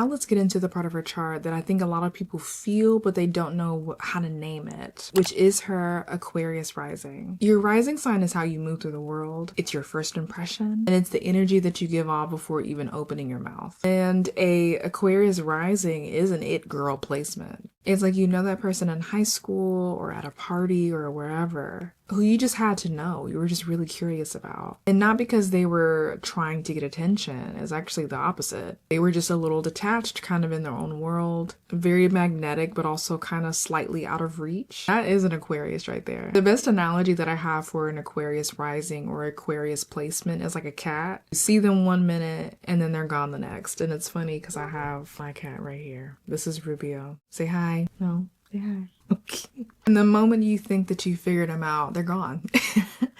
now let's get into the part of her chart that I think a lot of people feel, but they don't know how to name it, which is her Aquarius rising. Your rising sign is how you move through the world. It's your first impression, and it's the energy that you give off before even opening your mouth. And a Aquarius rising is an it girl placement. It's like you know that person in high school or at a party or wherever who you just had to know, you were just really curious about. And not because they were trying to get attention, it's actually the opposite. They were just a little detached, kind of in their own world, very magnetic, but also kind of slightly out of reach. That is an Aquarius right there. The best analogy that I have for an Aquarius rising or Aquarius placement is like a cat. You see them 1 minute and then they're gone the next. And it's funny because I have my cat right here. This is Rubio. Say hi. No, say hi. Okay. And the moment you think that you figured them out, they're gone.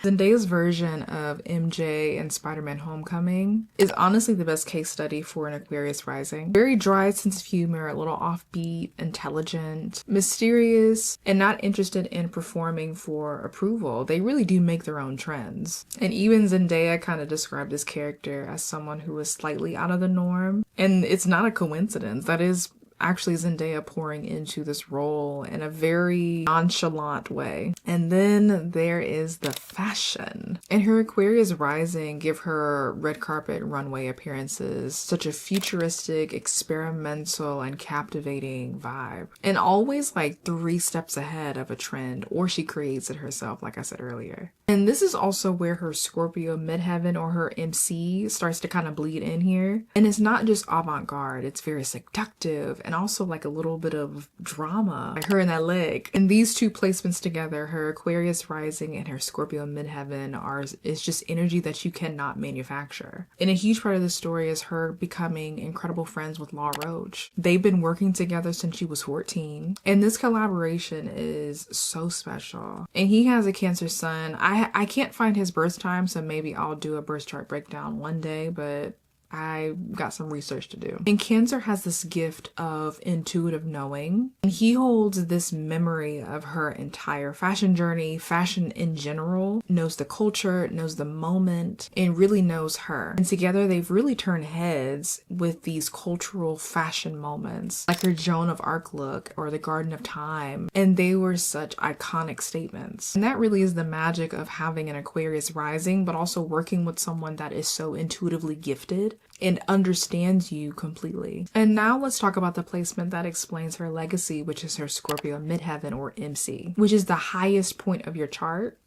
Zendaya's version of MJ in Spider-Man Homecoming is honestly the best case study for an Aquarius rising. Very dry sense of humor, a little offbeat, intelligent, mysterious, and not interested in performing for approval. They really do make their own trends. And even Zendaya kind of described this character as someone who is slightly out of the norm. And it's not a coincidence. That is actually Zendaya pouring into this role in a very nonchalant way. And then there is the fashion. And her Aquarius rising give her red carpet runway appearances such a futuristic, experimental, and captivating vibe. And always like 3 steps ahead of a trend, or she creates it herself, like I said earlier. And this is also where her Scorpio midheaven or her MC starts to kind of bleed in here. And it's not just avant-garde, it's very seductive and also like a little bit of drama, like her and that leg. And these two placements together, her Aquarius rising and her Scorpio midheaven is just energy that you cannot manufacture. And a huge part of the story is her becoming incredible friends with Law Roach. They've been working together since she was 14. And this collaboration is so special. And he has a Cancer sun. I can't find his birth time, so maybe I'll do a birth chart breakdown one day, but I got some research to do. And Cancer has this gift of intuitive knowing. And he holds this memory of her entire fashion journey, fashion in general, knows the culture, knows the moment, and really knows her. And together they've really turned heads with these cultural fashion moments, like her Joan of Arc look or the Garden of Time. And they were such iconic statements. And that really is the magic of having an Aquarius rising, but also working with someone that is so intuitively gifted and understands you completely. And now let's talk about the placement that explains her legacy, which is her Scorpio midheaven or MC, which is the highest point of your chart.